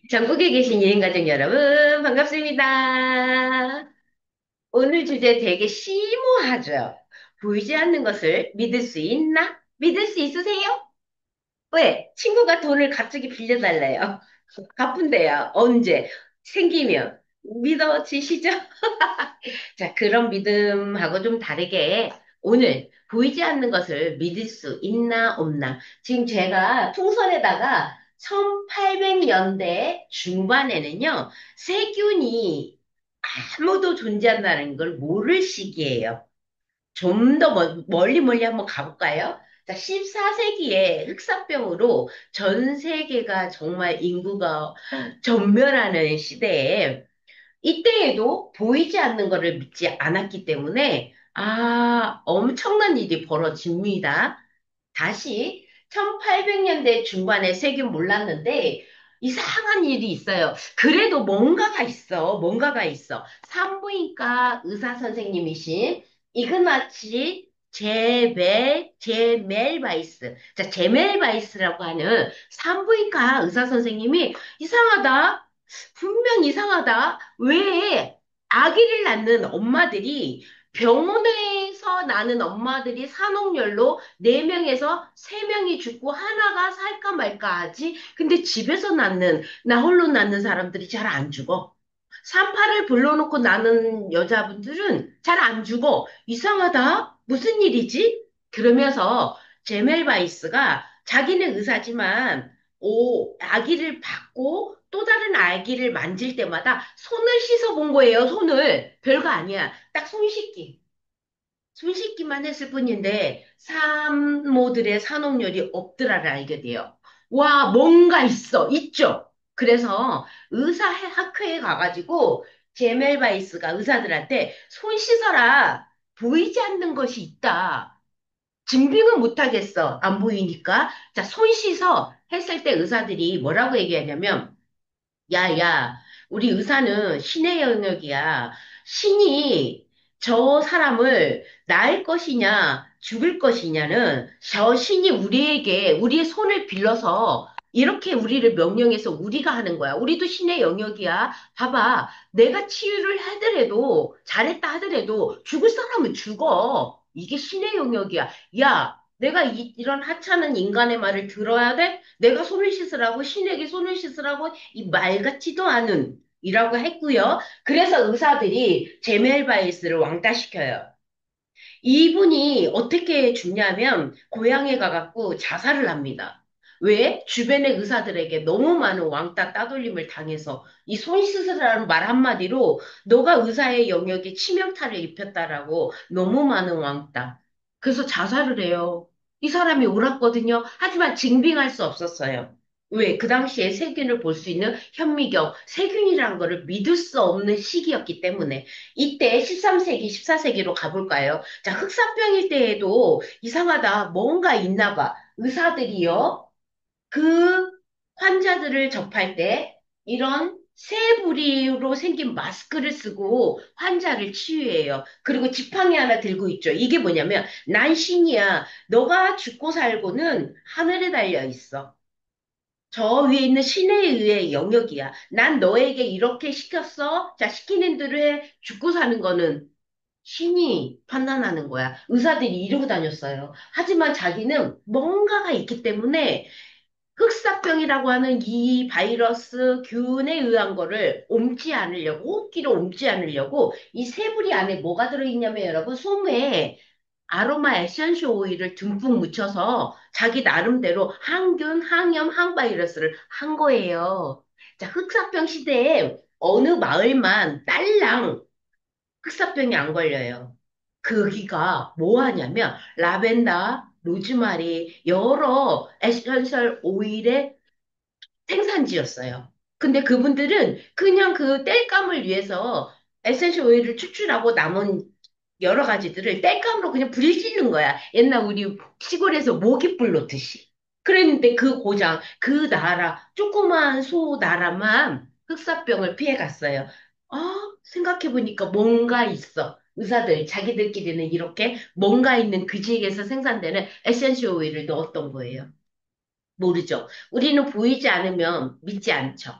전국에 계신 여행가족 여러분, 반갑습니다. 오늘 주제 되게 심오하죠? 보이지 않는 것을 믿을 수 있나? 믿을 수 있으세요? 왜? 친구가 돈을 갑자기 빌려달래요. 갚은대요. 언제? 생기면. 믿어지시죠? 자, 그런 믿음하고 좀 다르게 오늘 보이지 않는 것을 믿을 수 있나 없나. 지금 제가 풍선에다가 1800년대 중반에는요, 세균이 아무도 존재한다는 걸 모를 시기예요. 좀 더 멀리 멀리 한번 가볼까요? 자, 14세기에 흑사병으로 전 세계가 정말 인구가 전멸하는 시대에 이때에도 보이지 않는 것을 믿지 않았기 때문에, 엄청난 일이 벌어집니다. 다시 1800년대 중반에 세균 몰랐는데, 이상한 일이 있어요. 그래도 뭔가가 있어. 뭔가가 있어. 산부인과 의사 선생님이신 이그나치 제멜 바이스. 자, 제멜 바이스라고 하는 산부인과 의사 선생님이 이상하다. 분명 이상하다. 왜 아기를 낳는 엄마들이 병원에서 낳는 엄마들이 산후열로 4명에서 3명이 죽고 하나가 살까 말까 하지? 근데 집에서 낳는, 나 홀로 낳는 사람들이 잘 안 죽어. 산파를 불러놓고 낳는 여자분들은 잘 안 죽어. 이상하다? 무슨 일이지? 그러면서 제멜 바이스가 자기는 의사지만 아기를 받고 또 다른 아기를 만질 때마다 손을 씻어 본 거예요, 손을. 별거 아니야. 딱 손 씻기. 손 씻기만 했을 뿐인데, 산모들의 산후열이 없더라를 알게 돼요. 와, 뭔가 있죠? 그래서 학회에 가가지고, 제멜 바이스가 의사들한테 손 씻어라. 보이지 않는 것이 있다. 증빙은 못하겠어. 안 보이니까. 자, 손 씻어. 했을 때 의사들이 뭐라고 얘기하냐면, 야, 야, 우리 의사는 신의 영역이야. 신이 저 사람을 낳을 것이냐, 죽을 것이냐는 저 신이 우리에게, 우리의 손을 빌려서 이렇게 우리를 명령해서 우리가 하는 거야. 우리도 신의 영역이야. 봐봐. 내가 치유를 하더라도, 잘했다 하더라도 죽을 사람은 죽어. 이게 신의 영역이야. 야, 내가 이런 하찮은 인간의 말을 들어야 돼? 내가 손을 씻으라고, 신에게 손을 씻으라고 이 말 같지도 않은 이라고 했고요. 그래서 의사들이 제멜 바이스를 왕따시켜요. 이분이 어떻게 죽냐면 고향에 가갖고 자살을 합니다. 왜? 주변의 의사들에게 너무 많은 왕따 따돌림을 당해서 이 손 씻으라는 말 한마디로 너가 의사의 영역에 치명타를 입혔다라고 너무 많은 왕따. 그래서 자살을 해요. 이 사람이 옳았거든요. 하지만 증빙할 수 없었어요. 왜? 그 당시에 세균을 볼 수 있는 현미경, 세균이라는 거를 믿을 수 없는 시기였기 때문에 이때 13세기, 14세기로 가볼까요? 자, 흑사병일 때에도 이상하다. 뭔가 있나 봐. 의사들이요. 그 환자들을 접할 때 이런 새 부리로 생긴 마스크를 쓰고 환자를 치유해요. 그리고 지팡이 하나 들고 있죠. 이게 뭐냐면 난 신이야. 너가 죽고 살고는 하늘에 달려 있어. 저 위에 있는 신에 의해 영역이야. 난 너에게 이렇게 시켰어. 자, 시키는 대로 해. 죽고 사는 거는 신이 판단하는 거야. 의사들이 이러고 다녔어요. 하지만 자기는 뭔가가 있기 때문에 흑사병이라고 하는 이 바이러스 균에 의한 거를 옮지 않으려고, 호흡기로 옮지 않으려고 이 세부리 안에 뭐가 들어있냐면 여러분, 솜에 아로마 에센셜 오일을 듬뿍 묻혀서 자기 나름대로 항균, 항염, 항바이러스를 한 거예요. 자, 흑사병 시대에 어느 마을만 딸랑 흑사병이 안 걸려요. 거기가 뭐 하냐면 라벤더, 로즈마리, 여러 에센셜 오일의 생산지였어요. 근데 그분들은 그냥 그 땔감을 위해서 에센셜 오일을 추출하고 남은 여러 가지들을 땔감으로 그냥 불리는 거야. 옛날 우리 시골에서 모깃불 놓듯이. 그랬는데 그 고장, 그 나라, 조그만 소 나라만 흑사병을 피해갔어요. 생각해보니까 뭔가 있어. 의사들, 자기들끼리는 이렇게 뭔가 있는 그 지역에서 생산되는 에센셜 오일을 넣었던 거예요. 모르죠. 우리는 보이지 않으면 믿지 않죠.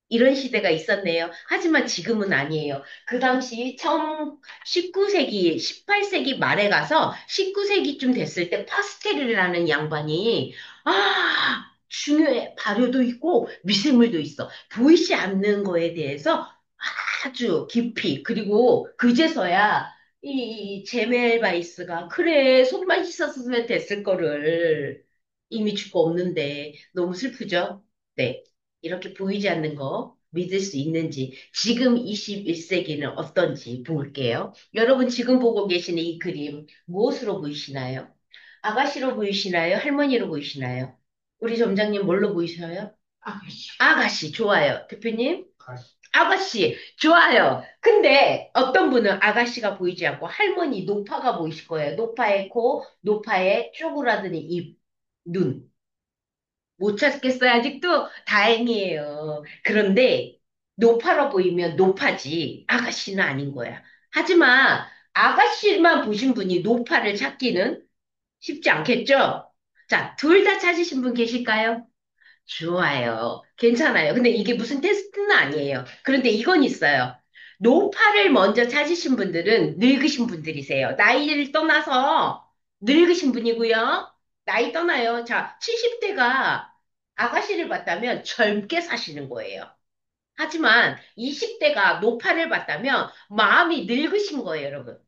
이런 시대가 있었네요. 하지만 지금은 아니에요. 그 당시 처음 19세기, 18세기 말에 가서 19세기쯤 됐을 때 파스텔이라는 양반이 중요해. 발효도 있고 미생물도 있어. 보이지 않는 거에 대해서 아주 깊이 그리고 그제서야 이 제멜 바이스가 그래 손만 씻었으면 됐을 거를 이미 죽고 없는데 너무 슬프죠? 네. 이렇게 보이지 않는 거 믿을 수 있는지, 지금 21세기는 어떤지 볼게요. 여러분 지금 보고 계시는 이 그림, 무엇으로 보이시나요? 아가씨로 보이시나요? 할머니로 보이시나요? 우리 점장님 뭘로 보이셔요? 아가씨, 좋아요. 대표님? 아가씨, 좋아요. 근데 어떤 분은 아가씨가 보이지 않고 할머니, 노파가 보이실 거예요. 노파의 코, 노파의 쪼그라드는 입, 눈. 못 찾겠어요, 아직도? 다행이에요. 그런데 노파로 보이면 노파지 아가씨는 아닌 거야. 하지만 아가씨만 보신 분이 노파를 찾기는 쉽지 않겠죠? 자, 둘 다 찾으신 분 계실까요? 좋아요. 괜찮아요. 근데 이게 무슨 테스트는 아니에요. 그런데 이건 있어요. 노파를 먼저 찾으신 분들은 늙으신 분들이세요. 나이를 떠나서 늙으신 분이고요. 나이 떠나요. 자, 70대가 아가씨를 봤다면 젊게 사시는 거예요. 하지만 20대가 노파를 봤다면 마음이 늙으신 거예요, 여러분.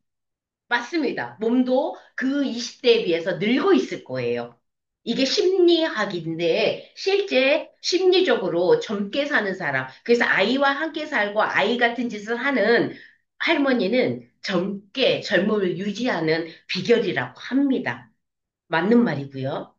맞습니다. 몸도 그 20대에 비해서 늙어 있을 거예요. 이게 심리학인데 실제 심리적으로 젊게 사는 사람, 그래서 아이와 함께 살고 아이 같은 짓을 하는 할머니는 젊음을 유지하는 비결이라고 합니다. 맞는 말이고요.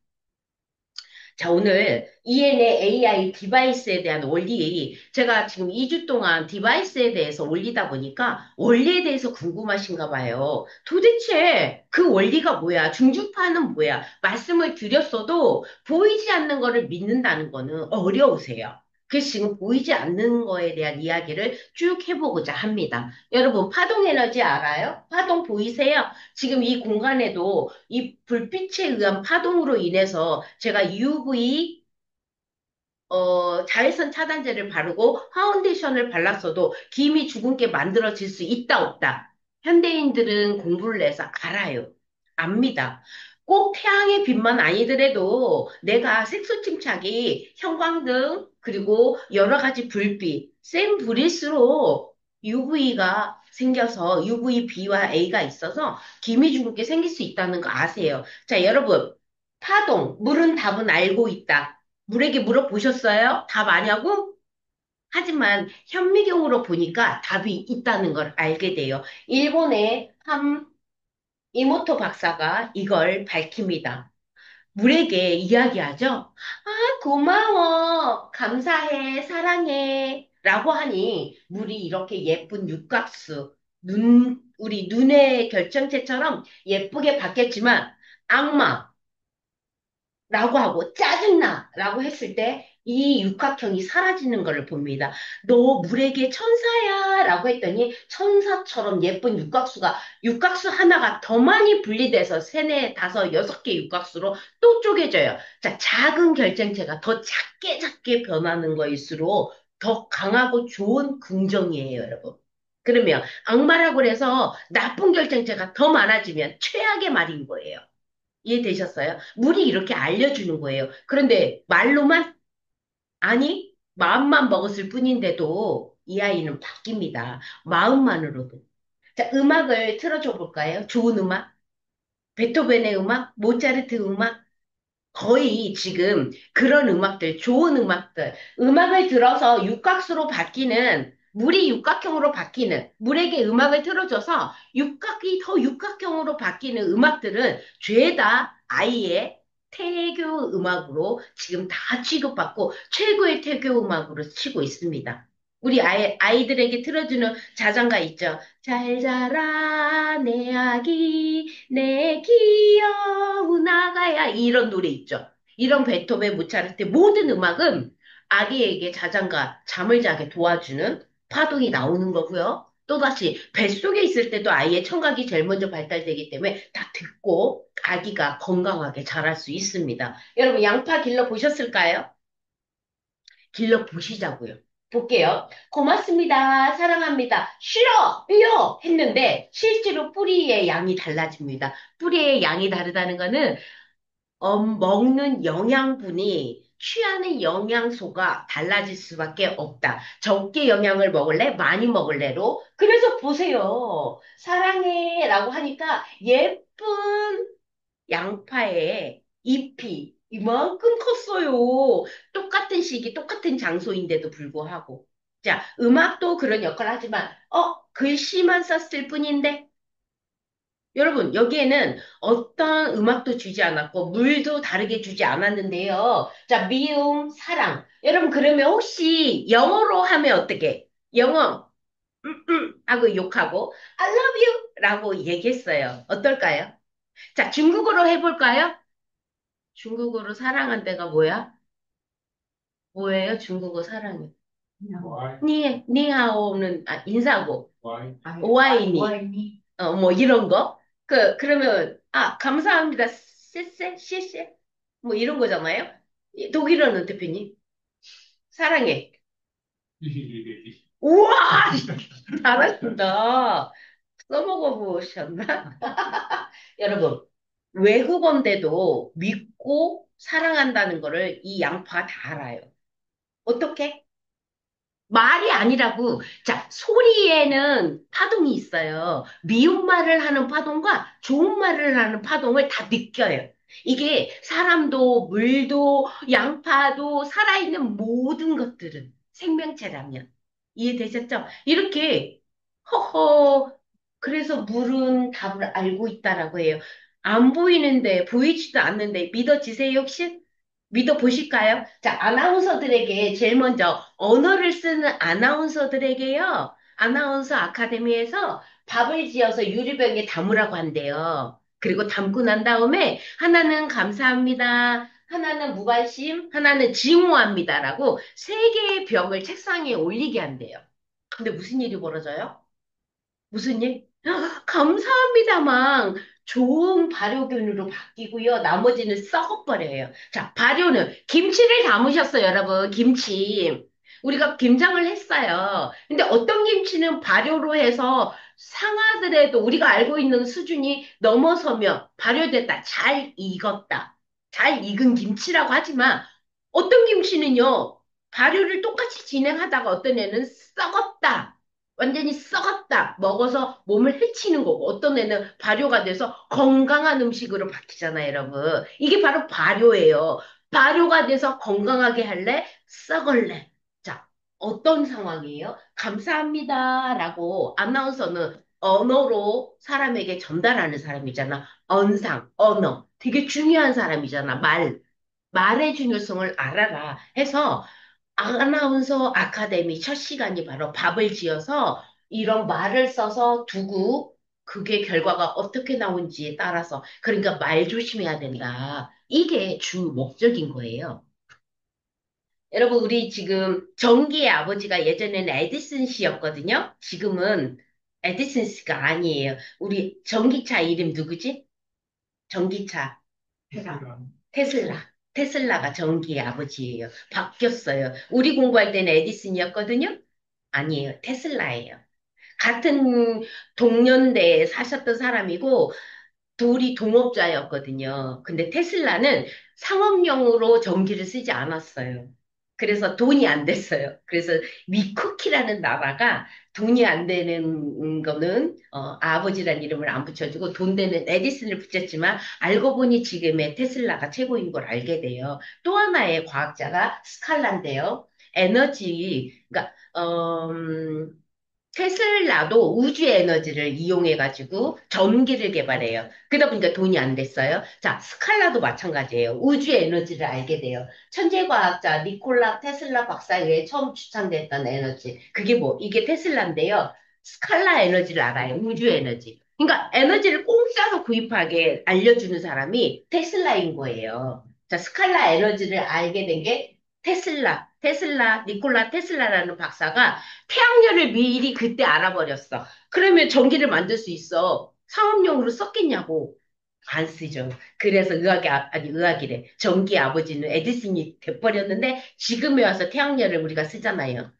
자, 오늘 EN의 AI 디바이스에 대한 원리, 제가 지금 2주 동안 디바이스에 대해서 올리다 보니까 원리에 대해서 궁금하신가 봐요. 도대체 그 원리가 뭐야? 중주파는 뭐야? 말씀을 드렸어도 보이지 않는 거를 믿는다는 거는 어려우세요. 그래서 지금 보이지 않는 거에 대한 이야기를 쭉 해보고자 합니다. 여러분, 파동 에너지 알아요? 파동 보이세요? 지금 이 공간에도 이 불빛에 의한 파동으로 인해서 제가 UV 자외선 차단제를 바르고 파운데이션을 발랐어도 김이 주근깨 만들어질 수 있다 없다. 현대인들은 공부를 해서 알아요. 압니다. 꼭 태양의 빛만 아니더라도 내가 색소 침착이 형광등 그리고 여러 가지 불빛 센 불일수록 UV가 생겨서 UVB와 A가 있어서 기미 주근깨 생길 수 있다는 거 아세요? 자, 여러분 파동 물은 답은 알고 있다. 물에게 물어보셨어요? 답 아냐고? 하지만 현미경으로 보니까 답이 있다는 걸 알게 돼요. 일본의 한 이모토 박사가 이걸 밝힙니다. 물에게 이야기하죠. 고마워, 감사해, 사랑해. 라고 하니 물이 이렇게 예쁜 육각수, 우리 눈의 결정체처럼 예쁘게 바뀌었지만 악마, 라고 하고 짜증나 라고 했을 때 이 육각형이 사라지는 것을 봅니다. 너 물에게 천사야 라고 했더니 천사처럼 예쁜 육각수 하나가 더 많이 분리돼서 세네, 다섯, 여섯 개 육각수로 또 쪼개져요. 자, 작은 결정체가 더 작게 변하는 거일수록 더 강하고 좋은 긍정이에요, 여러분. 그러면 악마라고 해서 나쁜 결정체가 더 많아지면 최악의 말인 거예요. 이해되셨어요? 물이 이렇게 알려주는 거예요. 그런데 말로만? 아니, 마음만 먹었을 뿐인데도 이 아이는 바뀝니다. 마음만으로도. 자, 음악을 틀어줘 볼까요? 좋은 음악? 베토벤의 음악? 모차르트 음악? 거의 지금 그런 음악들, 좋은 음악들, 음악을 들어서 육각수로 바뀌는, 물이 육각형으로 바뀌는, 물에게 음악을 틀어줘서 육각이 더 육각형으로 바뀌는 음악들은 죄다 아이의 태교 음악으로 지금 다 취급받고 최고의 태교 음악으로 치고 있습니다. 우리 아이들에게 틀어주는 자장가 있죠. 잘 자라, 내 아기, 내 귀여운 아가야. 이런 노래 있죠. 이런 베토벤, 모차르트 모든 음악은 아기에게 자장가, 잠을 자게 도와주는 파동이 나오는 거고요. 또다시 뱃속에 있을 때도 아이의 청각이 제일 먼저 발달되기 때문에 다 듣고 아기가 건강하게 자랄 수 있습니다. 여러분, 양파 길러 보셨을까요? 길러 보시자고요. 볼게요. 고맙습니다. 사랑합니다. 싫어! 삐요! 했는데 실제로 뿌리의 양이 달라집니다. 뿌리의 양이 다르다는 거는 먹는 영양분이 취하는 영양소가 달라질 수밖에 없다. 적게 영양을 먹을래? 많이 먹을래로? 그래서 보세요. 사랑해 라고 하니까 예쁜 양파의 잎이 이만큼 컸어요. 똑같은 시기, 똑같은 장소인데도 불구하고. 자, 음악도 그런 역할을 하지만, 글씨만 썼을 뿐인데, 여러분, 여기에는 어떤 음악도 주지 않았고, 물도 다르게 주지 않았는데요. 자, 미움, 사랑. 여러분, 그러면 혹시 영어로 하면 어떻게? 영어, 하고 욕하고, I love you! 라고 얘기했어요. 어떨까요? 자, 중국어로 해볼까요? 중국어로 사랑한 데가 뭐야? 뭐예요? 중국어 사랑이. Why? 니하오는 인사고, Why? 오아이니, 뭐 이런 거. 그러면, 감사합니다. 씨씨, 뭐 이런 거잖아요. 독일어는 대표님, 사랑해. 우와! 잘하신다. 써먹어 보셨나? 여러분, 외국어인데도 믿고 사랑한다는 거를 이 양파가 다 알아요. 어떻게? 말이 아니라고. 자, 소리에는 파동이 있어요. 미운 말을 하는 파동과 좋은 말을 하는 파동을 다 느껴요. 이게 사람도, 물도, 양파도, 살아있는 모든 것들은 생명체라면. 이해되셨죠? 이렇게, 허허, 그래서 물은 답을 알고 있다라고 해요. 안 보이는데, 보이지도 않는데, 믿어지세요, 혹시? 믿어보실까요? 자, 아나운서들에게 제일 먼저 언어를 쓰는 아나운서들에게요. 아나운서 아카데미에서 밥을 지어서 유리병에 담으라고 한대요. 그리고 담고 난 다음에 하나는 감사합니다. 하나는 무관심, 하나는 증오합니다라고 세 개의 벽을 책상에 올리게 한대요. 근데 무슨 일이 벌어져요? 무슨 일? 감사합니다만 좋은 발효균으로 바뀌고요. 나머지는 썩어버려요. 자, 발효는 김치를 담으셨어요, 여러분. 김치. 우리가 김장을 했어요. 근데 어떤 김치는 발효로 해서 상하더라도 우리가 알고 있는 수준이 넘어서면 발효됐다, 잘 익었다, 잘 익은 김치라고 하지만 어떤 김치는요, 발효를 똑같이 진행하다가 어떤 애는 썩었다. 완전히 썩었다. 먹어서 몸을 해치는 거고, 어떤 애는 발효가 돼서 건강한 음식으로 바뀌잖아요, 여러분. 이게 바로 발효예요. 발효가 돼서 건강하게 할래? 썩을래? 자, 어떤 상황이에요? 감사합니다라고 아나운서는 언어로 사람에게 전달하는 사람이잖아. 언상, 언어. 되게 중요한 사람이잖아. 말의 중요성을 알아라 해서 아나운서 아카데미 첫 시간이 바로 밥을 지어서 이런 말을 써서 두고 그게 결과가 어떻게 나온지에 따라서 그러니까 말 조심해야 된다. 이게 주 목적인 거예요. 여러분, 우리 지금 전기의 아버지가 예전에는 에디슨 씨였거든요. 지금은 에디슨 씨가 아니에요. 우리 전기차 이름 누구지? 전기차. 테슬라. 테슬라가 전기의 아버지예요. 바뀌었어요. 우리 공부할 때는 에디슨이었거든요. 아니에요. 테슬라예요. 같은 동년대에 사셨던 사람이고 둘이 동업자였거든요. 근데 테슬라는 상업용으로 전기를 쓰지 않았어요. 그래서 돈이 안 됐어요. 그래서 미쿠키라는 나라가 돈이 안 되는 거는 아버지란 이름을 안 붙여주고 돈 되는 에디슨을 붙였지만 알고 보니 지금의 테슬라가 최고인 걸 알게 돼요. 또 하나의 과학자가 스칼라인데요. 그러니까 테슬라도 우주의 에너지를 이용해가지고 전기를 개발해요. 그러다 보니까 돈이 안 됐어요. 자, 스칼라도 마찬가지예요. 우주의 에너지를 알게 돼요. 천재과학자 니콜라 테슬라 박사에 의해 처음 추천됐던 에너지. 그게 뭐, 이게 테슬라인데요. 스칼라 에너지를 알아요. 우주 에너지. 그러니까 에너지를 공짜로 구입하게 알려주는 사람이 테슬라인 거예요. 자, 스칼라 에너지를 알게 된 게 니콜라 테슬라라는 박사가 태양열을 미리 그때 알아버렸어. 그러면 전기를 만들 수 있어. 상업용으로 썼겠냐고. 안 쓰죠. 그래서 아니, 의학이래. 전기 아버지는 에디슨이 돼버렸는데, 지금에 와서 태양열을 우리가 쓰잖아요.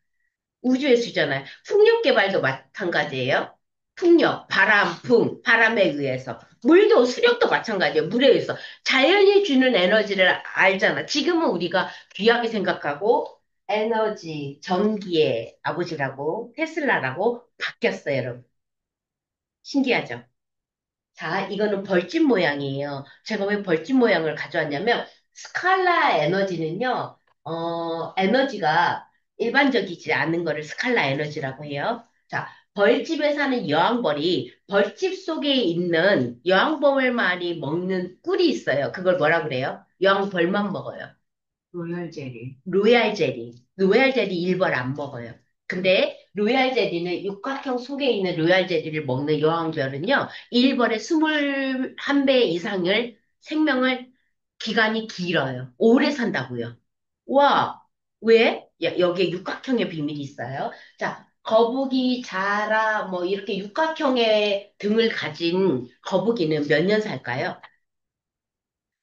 우주의 수잖아요. 풍력 개발도 마찬가지예요. 풍력, 바람, 풍, 바람에 의해서. 물도, 수력도 마찬가지예요. 물에 의해서. 자연이 주는 에너지를 알잖아. 지금은 우리가 귀하게 생각하고 에너지, 전기의 아버지라고, 테슬라라고 바뀌었어요, 여러분. 신기하죠? 자, 이거는 벌집 모양이에요. 제가 왜 벌집 모양을 가져왔냐면, 스칼라 에너지는요, 에너지가 일반적이지 않은 거를 스칼라 에너지라고 해요. 자, 벌집에 사는 여왕벌이 벌집 속에 있는 여왕벌만이 먹는 꿀이 있어요. 그걸 뭐라 그래요? 여왕벌만 먹어요. 로열 젤리. 로얄 젤리. 로얄 젤리 일벌 안 먹어요. 근데 로얄 젤리는 육각형 속에 있는 로얄 젤리를 먹는 여왕별은요, 일벌의 21배 이상을 생명을 기간이 길어요. 오래 산다고요. 와, 왜? 여기에 육각형의 비밀이 있어요. 자, 거북이, 자라, 뭐 이렇게 육각형의 등을 가진 거북이는 몇 년 살까요?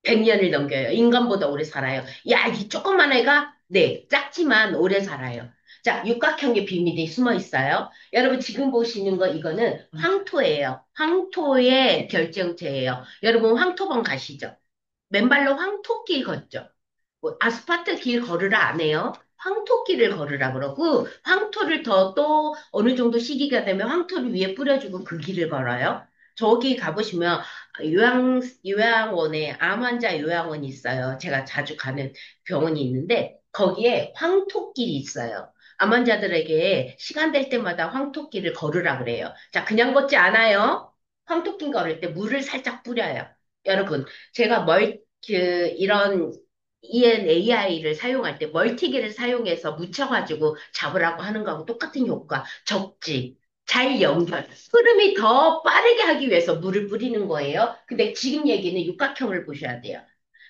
100년을 넘겨요. 인간보다 오래 살아요. 야, 이 조그만 애가, 네, 작지만 오래 살아요. 자, 육각형의 비밀이 숨어 있어요. 여러분 지금 보시는 거 이거는 황토예요. 황토의 결정체예요. 여러분 황토방 가시죠? 맨발로 황토길 걷죠? 뭐 아스팔트 길 걸으라 안 해요. 황토길을 걸으라 그러고 황토를 더 또 어느 정도 시기가 되면 황토를 위에 뿌려주고 그 길을 걸어요. 저기 가보시면 요양원에 암 환자 요양원이 있어요. 제가 자주 가는 병원이 있는데 거기에 황토길이 있어요. 암 환자들에게 시간 될 때마다 황토길을 걸으라 그래요. 자, 그냥 걷지 않아요. 황토길 걸을 때 물을 살짝 뿌려요. 여러분, 제가 이런 ENAI를 사용할 때 멀티기를 사용해서 묻혀가지고 잡으라고 하는 거하고 똑같은 효과. 적지. 잘 연결. 흐름이 더 빠르게 하기 위해서 물을 뿌리는 거예요. 근데 지금 얘기는 육각형을 보셔야 돼요.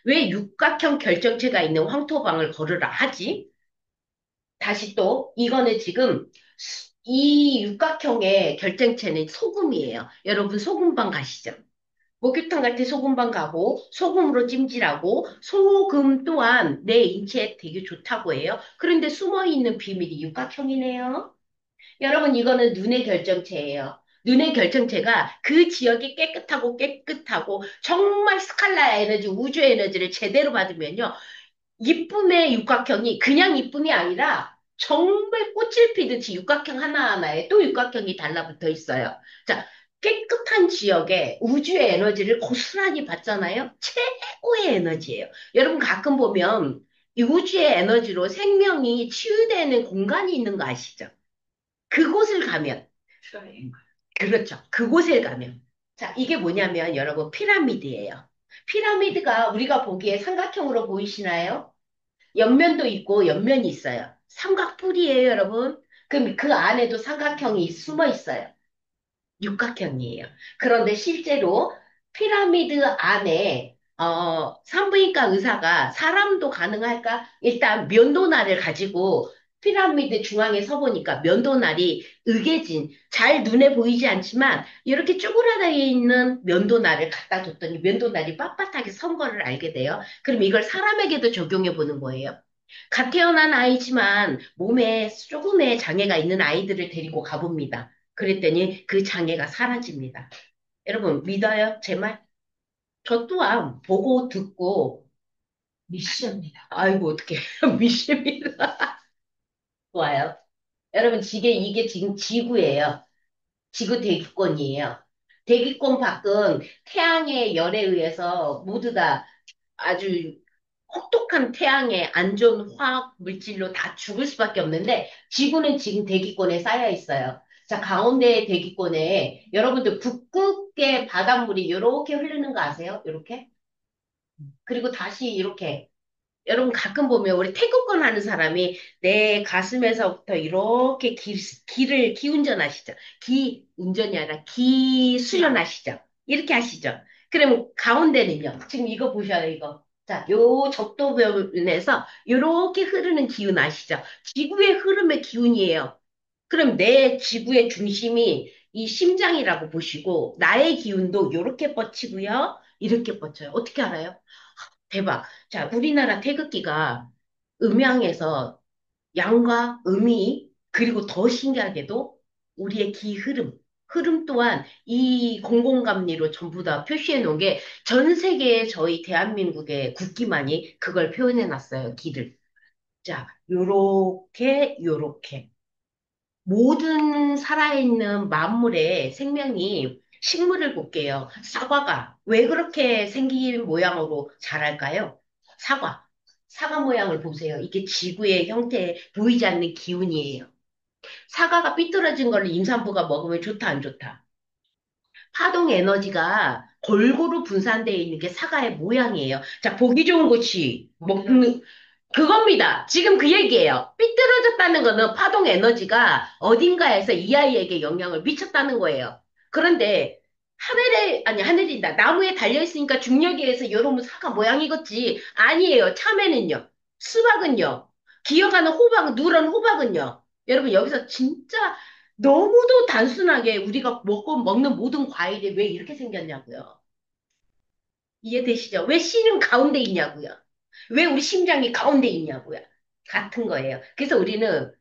왜 육각형 결정체가 있는 황토방을 걸으라 하지? 다시 또, 이거는 지금 이 육각형의 결정체는 소금이에요. 여러분 소금방 가시죠? 목욕탕 갈 때 소금방 가고 소금으로 찜질하고 소금 또한 내 인체에 되게 좋다고 해요. 그런데 숨어 있는 비밀이 육각형이네요. 여러분 이거는 눈의 결정체예요. 눈의 결정체가 그 지역이 깨끗하고 정말 스칼라 에너지, 우주 에너지를 제대로 받으면요. 이쁨의 육각형이 그냥 이쁨이 아니라 정말 꽃을 피듯이 육각형 하나하나에 또 육각형이 달라붙어 있어요. 자, 깨끗한 지역에 우주의 에너지를 고스란히 받잖아요. 최고의 에너지예요. 여러분 가끔 보면 이 우주의 에너지로 생명이 치유되는 공간이 있는 거 아시죠? 그곳을 가면, 슈라인가. 그렇죠. 그곳에 가면. 자, 이게 뭐냐면 여러분 피라미드예요. 피라미드가 우리가 보기에 삼각형으로 보이시나요? 옆면도 있고 옆면이 있어요. 삼각뿔이에요, 여러분. 그럼 그 안에도 삼각형이 숨어 있어요. 육각형이에요. 그런데 실제로 피라미드 안에 산부인과 의사가 사람도 가능할까? 일단 면도날을 가지고 피라미드 중앙에 서 보니까 면도날이 으개진 잘 눈에 보이지 않지만 이렇게 쪼그라져 있는 면도날을 갖다 뒀더니 면도날이 빳빳하게 선 거를 알게 돼요. 그럼 이걸 사람에게도 적용해 보는 거예요. 갓 태어난 아이지만 몸에 조금의 장애가 있는 아이들을 데리고 가봅니다. 그랬더니 그 장애가 사라집니다. 여러분, 믿어요? 제 말? 저 또한 보고 듣고, 미션입니다. 아이고, 어떡해. 미십니다. 좋아요. 여러분, 이게 지금 지구예요. 지구 대기권이에요. 대기권 밖은 태양의 열에 의해서 모두 다 아주 혹독한 태양의 안 좋은 화학 물질로 다 죽을 수밖에 없는데 지구는 지금 대기권에 쌓여 있어요. 자, 가운데 대기권에 여러분들 북극의 바닷물이 이렇게 흐르는 거 아세요? 이렇게? 그리고 다시 이렇게 여러분 가끔 보면 우리 태국권 하는 사람이 내 가슴에서부터 이렇게 기 운전하시죠. 기 운전이 아니라 기 수련하시죠. 이렇게 하시죠. 그러면 가운데는요. 지금 이거 보셔요, 이거. 자, 요 적도면에서 이렇게 흐르는 기운 아시죠? 지구의 흐름의 기운이에요. 그럼 내 지구의 중심이 이 심장이라고 보시고 나의 기운도 이렇게 뻗치고요. 이렇게 뻗쳐요. 어떻게 알아요? 대박. 자, 우리나라 태극기가 음양에서 양과 음이 그리고 더 신기하게도 우리의 기 흐름 또한 이 공공감리로 전부 다 표시해 놓은 게 전 세계에 저희 대한민국의 국기만이 그걸 표현해 놨어요, 기를. 자, 요렇게. 모든 살아있는 만물의 생명이 식물을 볼게요. 사과가 왜 그렇게 생긴 모양으로 자랄까요? 사과. 사과 모양을 보세요. 이게 지구의 형태에 보이지 않는 기운이에요. 사과가 삐뚤어진 걸 임산부가 먹으면 좋다, 안 좋다? 파동 에너지가 골고루 분산되어 있는 게 사과의 모양이에요. 자, 보기 좋은 곳이 먹는 그겁니다. 지금 그 얘기예요. 삐뚤어졌다는 거는 파동 에너지가 어딘가에서 이 아이에게 영향을 미쳤다는 거예요. 그런데 하늘이다. 나무에 달려있으니까 중력에 의해서 여러분 사과 모양이겠지. 아니에요. 참외는요. 수박은요. 기어가는 호박은, 누런 호박은요. 여러분, 여기서 진짜 너무도 단순하게 우리가 먹는 모든 과일이 왜 이렇게 생겼냐고요. 이해되시죠? 왜 씨는 가운데 있냐고요. 왜 우리 심장이 가운데 있냐고요. 같은 거예요. 그래서 우리는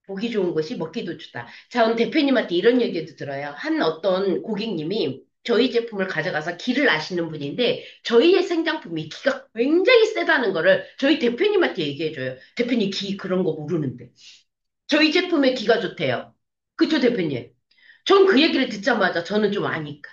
보기 좋은 것이 먹기도 좋다. 자, 오늘 대표님한테 이런 얘기도 들어요. 한 어떤 고객님이 저희 제품을 가져가서 기를 아시는 분인데 저희의 생장품이 기가 굉장히 세다는 거를 저희 대표님한테 얘기해줘요. 대표님 기 그런 거 모르는데. 저희 제품의 기가 좋대요. 그쵸, 대표님? 전 그 얘기를 듣자마자 저는 좀 아니까.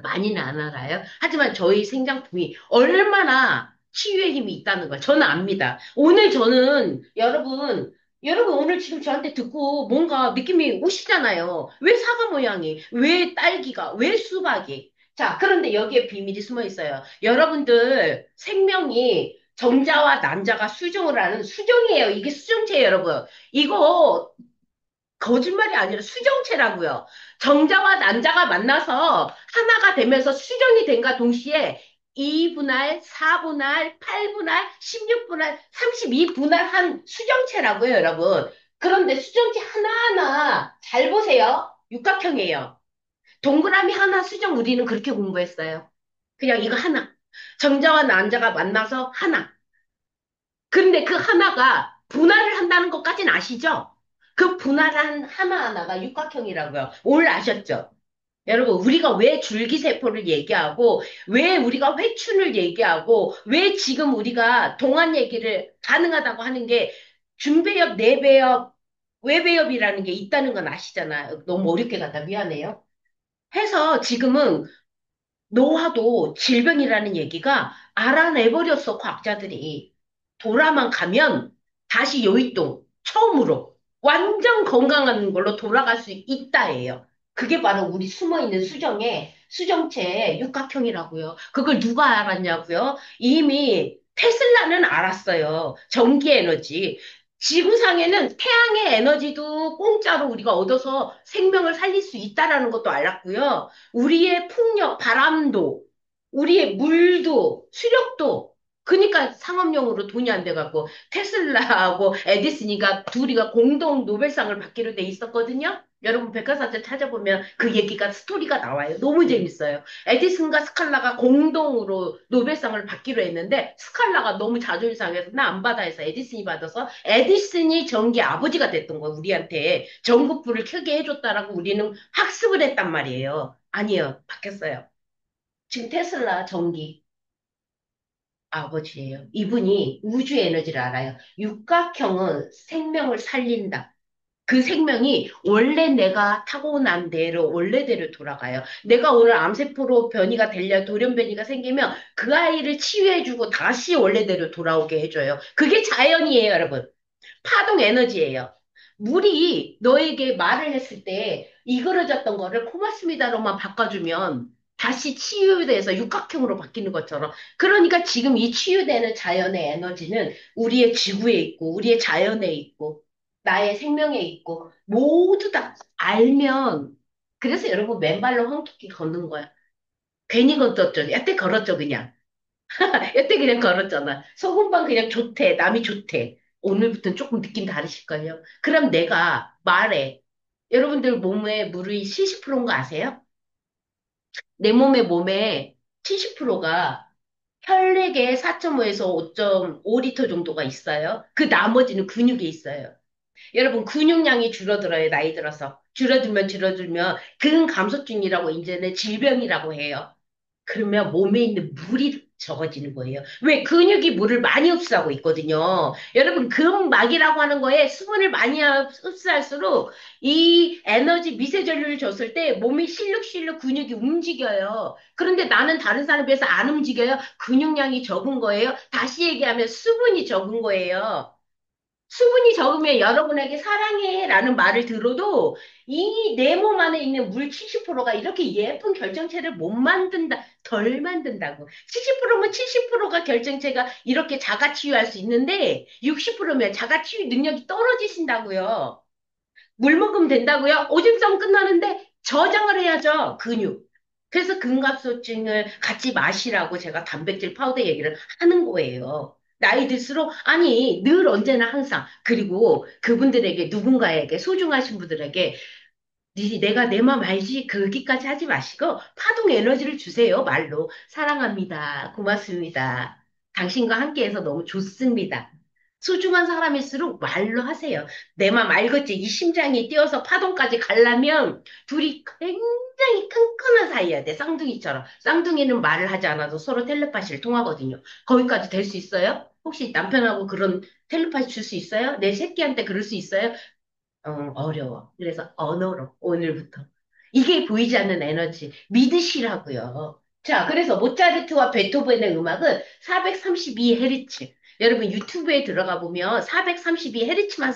많이는 안 알아요. 하지만 저희 생장품이 얼마나 치유의 힘이 있다는 걸 저는 압니다. 오늘 저는 여러분 오늘 지금 저한테 듣고 뭔가 느낌이 오시잖아요. 왜 사과 모양이, 왜 딸기가, 왜 수박이. 자, 그런데 여기에 비밀이 숨어 있어요. 여러분들 생명이 정자와 난자가 수정을 하는 수정이에요. 이게 수정체예요, 여러분. 이거 거짓말이 아니라 수정체라고요. 정자와 난자가 만나서 하나가 되면서 수정이 된과 동시에 2분할, 4분할, 8분할, 16분할, 32분할한 수정체라고요, 여러분. 그런데 수정체 하나하나 잘 보세요. 육각형이에요. 동그라미 하나 수정 우리는 그렇게 공부했어요. 그냥 이거 하나. 정자와 난자가 만나서 하나. 근데 그 하나가 분할을 한다는 것까지는 아시죠? 그 분할한 하나하나가 육각형이라고요. 오늘 아셨죠? 여러분, 우리가 왜 줄기세포를 얘기하고, 왜 우리가 회춘을 얘기하고, 왜 지금 우리가 동안 얘기를 가능하다고 하는 게 중배엽, 내배엽, 외배엽이라는 게 있다는 건 아시잖아요. 너무 어렵게 가다 미안해요. 해서 지금은 노화도 질병이라는 얘기가 알아내버렸어, 과학자들이. 돌아만 가면 다시 요이동, 처음으로 완전 건강한 걸로 돌아갈 수 있다예요. 그게 바로 우리 숨어있는 수정체의 육각형이라고요. 그걸 누가 알았냐고요? 이미 테슬라는 알았어요. 전기 에너지. 지구상에는 태양의 에너지도 공짜로 우리가 얻어서 생명을 살릴 수 있다라는 것도 알았고요. 우리의 풍력, 바람도, 우리의 물도, 수력도, 그러니까 상업용으로 돈이 안 돼갖고 테슬라하고 에디슨이가 둘이가 공동 노벨상을 받기로 돼 있었거든요. 여러분 백과사전 찾아보면 그 얘기가 스토리가 나와요. 너무 재밌어요. 에디슨과 스칼라가 공동으로 노벨상을 받기로 했는데 스칼라가 너무 자존심 상해서 나 안 받아 해서 에디슨이 받아서 에디슨이 전기 아버지가 됐던 거예요. 우리한테 전구불을 켜게 해줬다라고 우리는 학습을 했단 말이에요. 아니에요. 바뀌었어요. 지금 테슬라 전기 아버지예요. 이분이 우주 에너지를 알아요. 육각형은 생명을 살린다. 그 생명이 원래 내가 타고난 대로 원래대로 돌아가요. 내가 오늘 암세포로 변이가 되려 돌연변이가 생기면 그 아이를 치유해주고 다시 원래대로 돌아오게 해줘요. 그게 자연이에요, 여러분. 파동 에너지예요. 물이 너에게 말을 했을 때 이그러졌던 거를 고맙습니다로만 바꿔주면 다시 치유돼서 육각형으로 바뀌는 것처럼. 그러니까 지금 이 치유되는 자연의 에너지는 우리의 지구에 있고, 우리의 자연에 있고, 나의 생명에 있고, 모두 다 알면, 그래서 여러분 맨발로 황토끼 걷는 거야. 괜히 걷었죠. 여태 걸었죠, 그냥. 여태 그냥 걸었잖아. 소금방 그냥 좋대. 남이 좋대. 오늘부터는 조금 느낌 다르실걸요. 그럼 내가 말해. 여러분들 몸에 물이 70%인 거 아세요? 내 몸에 70%가 혈액에 4.5에서 5.5리터 정도가 있어요. 그 나머지는 근육에 있어요. 여러분, 근육량이 줄어들어요, 나이 들어서. 줄어들면 근 감소증이라고 이제는 질병이라고 해요. 그러면 몸에 있는 물이 적어지는 거예요. 왜? 근육이 물을 많이 흡수하고 있거든요. 여러분, 근막이라고 하는 거에 수분을 많이 흡수할수록 이 에너지 미세전류를 줬을 때 몸이 실룩실룩 근육이 움직여요. 그런데 나는 다른 사람에 비해서 안 움직여요. 근육량이 적은 거예요. 다시 얘기하면 수분이 적은 거예요. 수분이 적으면 여러분에게 사랑해라는 말을 들어도 이 내 몸 안에 있는 물 70%가 이렇게 예쁜 결정체를 못 만든다, 덜 만든다고. 70%면 70%가 결정체가 이렇게 자가치유할 수 있는데 60%면 자가치유 능력이 떨어지신다고요. 물 먹으면 된다고요? 오줌 싸면 끝나는데 저장을 해야죠, 근육. 그래서 근갑소증을 같이 마시라고 제가 단백질 파우더 얘기를 하는 거예요. 나이 들수록, 아니, 늘 언제나 항상. 그리고 그분들에게, 누군가에게, 소중하신 분들에게 내가 내 맘 알지? 그기까지 하지 마시고 파동 에너지를 주세요. 말로. 사랑합니다. 고맙습니다. 당신과 함께해서 너무 좋습니다. 소중한 사람일수록 말로 하세요. 내 맘 알겠지? 이 심장이 뛰어서 파동까지 가려면 둘이 굉장히 끈끈한 사이여야 돼. 쌍둥이처럼. 쌍둥이는 말을 하지 않아도 서로 텔레파시를 통하거든요. 거기까지 될 수 있어요? 혹시 남편하고 그런 텔레파시 줄 수 있어요? 내 새끼한테 그럴 수 있어요? 어려워. 그래서 언어로, 오늘부터. 이게 보이지 않는 에너지. 믿으시라고요. 자, 그래서 모차르트와 베토벤의 음악은 432Hz. 여러분 유튜브에 들어가 보면 432Hz만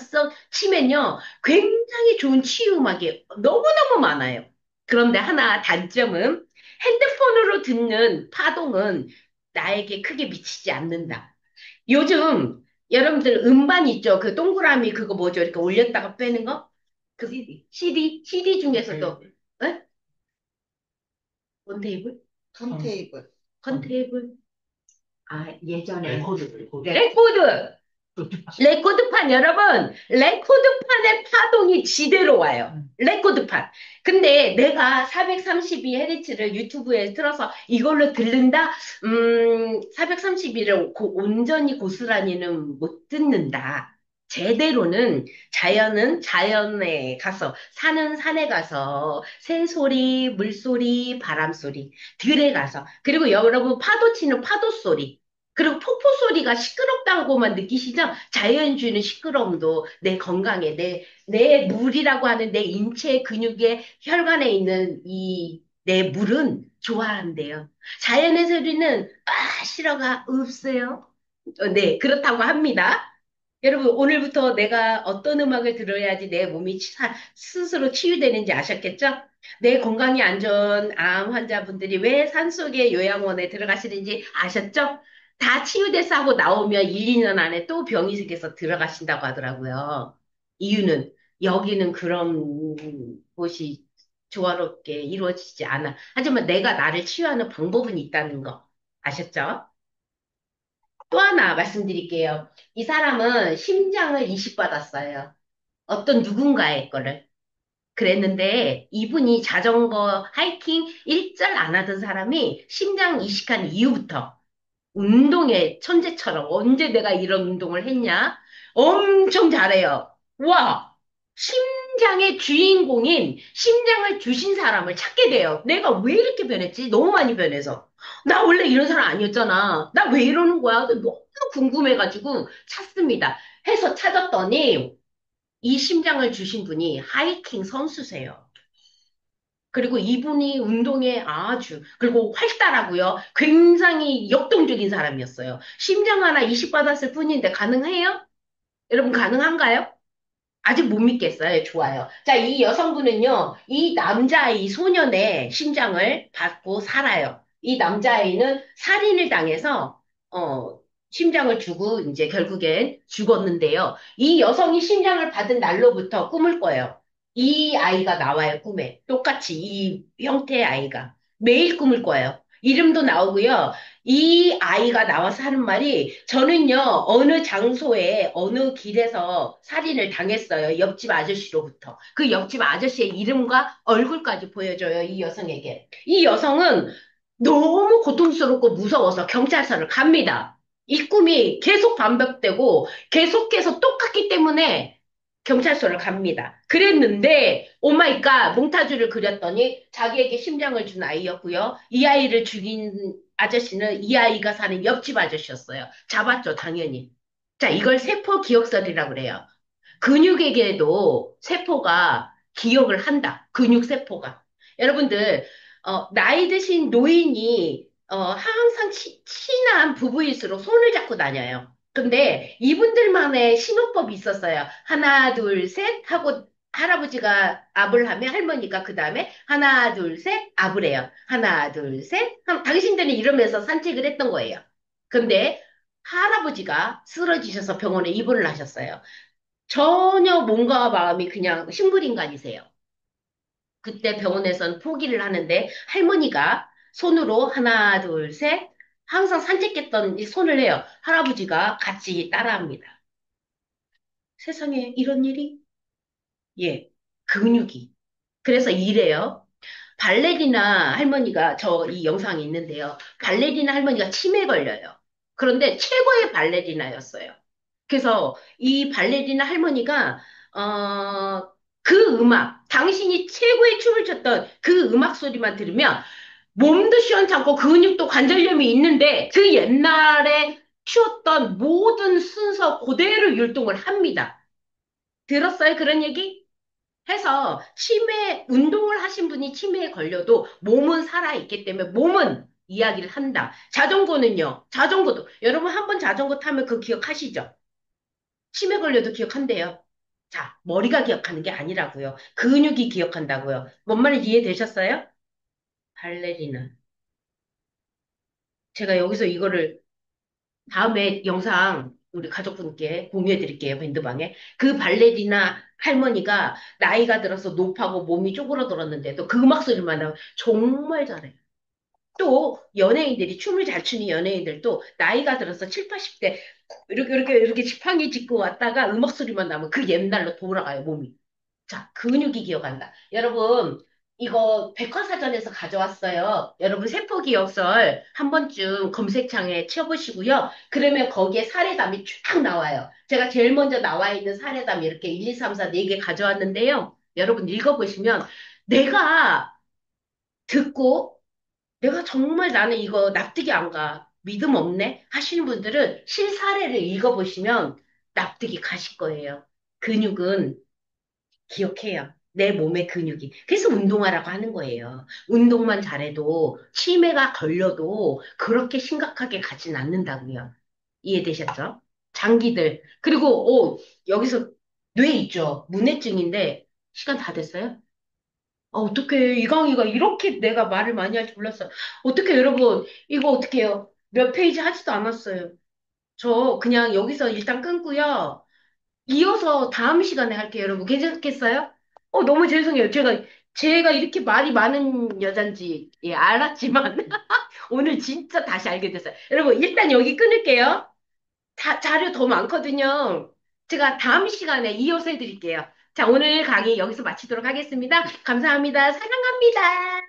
치면요. 굉장히 좋은 치유 음악이 너무너무 많아요. 그런데 하나 단점은 핸드폰으로 듣는 파동은 나에게 크게 미치지 않는다. 요즘 여러분들 음반 있죠? 그 동그라미 그거 뭐죠? 이렇게 올렸다가 빼는 거? 그 CD 중에서도 에? 원테이블? 턴테이블. 컨테이블? 아, 예전에 레코드! 레코드판 여러분, 레코드판의 파동이 지대로 와요. 레코드판. 근데 내가 432Hz를 유튜브에 틀어서 이걸로 들른다? 432를 온전히 고스란히는 못 듣는다. 제대로는 자연은 자연에 가서, 산은 산에 가서, 새소리, 물소리, 바람소리, 들에 가서, 그리고 여러분 파도 치는 파도 소리, 그리고 폭포 소리가 시끄럽다고만 느끼시죠? 자연주의는 시끄러움도 내 건강에, 내 물이라고 하는 내 인체 근육의 혈관에 있는 내 물은 좋아한대요. 자연의 소리는 싫어가 없어요. 네, 그렇다고 합니다. 여러분, 오늘부터 내가 어떤 음악을 들어야지 내 몸이 스스로 치유되는지 아셨겠죠? 내 건강이 안 좋은 암 환자분들이 왜 산속의 요양원에 들어가시는지 아셨죠? 다 치유돼서 하고 나오면 1, 2년 안에 또 병이 생겨서 들어가신다고 하더라고요. 이유는 여기는 그런 곳이 조화롭게 이루어지지 않아. 하지만 내가 나를 치유하는 방법은 있다는 거 아셨죠? 또 하나 말씀드릴게요. 이 사람은 심장을 이식받았어요. 어떤 누군가의 거를. 그랬는데 이분이 자전거 하이킹 일절 안 하던 사람이 심장 이식한 이후부터 운동의 천재처럼 언제 내가 이런 운동을 했냐? 엄청 잘해요. 와! 심장의 주인공인 심장을 주신 사람을 찾게 돼요. 내가 왜 이렇게 변했지? 너무 많이 변해서. 나 원래 이런 사람 아니었잖아. 나 왜 이러는 거야? 너무 궁금해가지고 찾습니다. 해서 찾았더니 이 심장을 주신 분이 하이킹 선수세요. 그리고 이분이 운동에 그리고 활달하고요. 굉장히 역동적인 사람이었어요. 심장 하나 이식받았을 뿐인데 가능해요? 여러분 가능한가요? 아직 못 믿겠어요. 좋아요. 자, 이 여성분은요, 이 남자아이 소년의 심장을 받고 살아요. 이 남자아이는 살인을 당해서, 심장을 주고 이제 결국엔 죽었는데요. 이 여성이 심장을 받은 날로부터 꿈을 꿔요. 이 아이가 나와요, 꿈에. 똑같이 이 형태의 아이가. 매일 꿈을 꿔요. 이름도 나오고요. 이 아이가 나와서 하는 말이 저는요 어느 장소에 어느 길에서 살인을 당했어요. 옆집 아저씨로부터. 그 옆집 아저씨의 이름과 얼굴까지 보여줘요. 이 여성에게. 이 여성은 너무 고통스럽고 무서워서 경찰서를 갑니다. 이 꿈이 계속 반복되고 계속해서 똑같기 때문에 경찰서를 갑니다. 그랬는데, 오마이갓, 몽타주를 그렸더니 자기에게 심장을 준 아이였고요. 이 아이를 죽인 아저씨는 이 아이가 사는 옆집 아저씨였어요. 잡았죠, 당연히. 자, 이걸 세포 기억설이라고 그래요. 근육에게도 세포가 기억을 한다. 근육 세포가. 여러분들, 나이 드신 노인이, 항상 친한 부부일수록 손을 잡고 다녀요. 근데 이분들만의 신호법이 있었어요. 하나, 둘, 셋 하고 할아버지가 압을 하면 할머니가 그 다음에 하나, 둘, 셋 압을 해요. 하나, 둘, 셋. 그럼 당신들은 이러면서 산책을 했던 거예요. 근데 할아버지가 쓰러지셔서 병원에 입원을 하셨어요. 전혀 몸과 마음이 그냥 식물인간이세요. 그때 병원에선 포기를 하는데 할머니가 손으로 하나, 둘, 셋 항상 산책했던 이 손을 해요. 할아버지가 같이 따라합니다. 세상에 이런 일이? 예, 근육이. 그래서 이래요. 발레리나 할머니가 저 이 영상이 있는데요. 발레리나 할머니가 치매 걸려요. 그런데 최고의 발레리나였어요. 그래서 이 발레리나 할머니가 그 음악, 당신이 최고의 춤을 췄던 그 음악 소리만 들으면 몸도 시원찮고 근육도 관절염이 있는데 그 옛날에 추었던 모든 순서 그대로 율동을 합니다. 들었어요? 그런 얘기? 해서 치매, 운동을 하신 분이 치매에 걸려도 몸은 살아있기 때문에 몸은 이야기를 한다. 자전거는요, 자전거도. 여러분 한 번 자전거 타면 그 기억하시죠? 치매 걸려도 기억한대요. 자, 머리가 기억하는 게 아니라고요. 근육이 기억한다고요. 뭔 말인지 이해되셨어요? 발레리나. 제가 여기서 이거를 다음에 영상 우리 가족분께 공유해 드릴게요, 밴드방에. 그 발레리나 할머니가 나이가 들어서 높하고 몸이 쪼그러들었는데도 그 음악 소리만 나면 정말 잘해요. 또 연예인들이 춤을 잘 추는 연예인들도 나이가 들어서 7, 80대 이렇게 지팡이 짚고 왔다가 음악 소리만 나면 그 옛날로 돌아가요, 몸이. 자, 근육이 기억한다. 여러분, 이거 백과사전에서 가져왔어요. 여러분, 세포기억설 한 번쯤 검색창에 쳐보시고요. 그러면 거기에 사례담이 쫙 나와요. 제가 제일 먼저 나와 있는 사례담 이렇게 1, 2, 3, 4, 4개 가져왔는데요. 여러분 읽어보시면 내가 듣고 내가 정말 나는 이거 납득이 안 가. 믿음 없네? 하시는 분들은 실사례를 읽어보시면 납득이 가실 거예요. 근육은 기억해요. 내 몸의 근육이. 그래서 운동하라고 하는 거예요. 운동만 잘해도 치매가 걸려도 그렇게 심각하게 가진 않는다고요. 이해되셨죠? 장기들. 그리고 여기서 뇌 있죠. 문해증인데 시간 다 됐어요? 어떡해. 이강이가 이렇게 내가 말을 많이 할 줄 몰랐어요. 어떡해, 여러분. 이거 어떡해요. 몇 페이지 하지도 않았어요. 저 그냥 여기서 일단 끊고요. 이어서 다음 시간에 할게요, 여러분. 괜찮겠어요? 너무 죄송해요. 제가 이렇게 말이 많은 여잔지, 예, 알았지만, 오늘 진짜 다시 알게 됐어요. 여러분, 일단 여기 끊을게요. 자료 더 많거든요. 제가 다음 시간에 이어서 해드릴게요. 자, 오늘 강의 여기서 마치도록 하겠습니다. 감사합니다. 사랑합니다.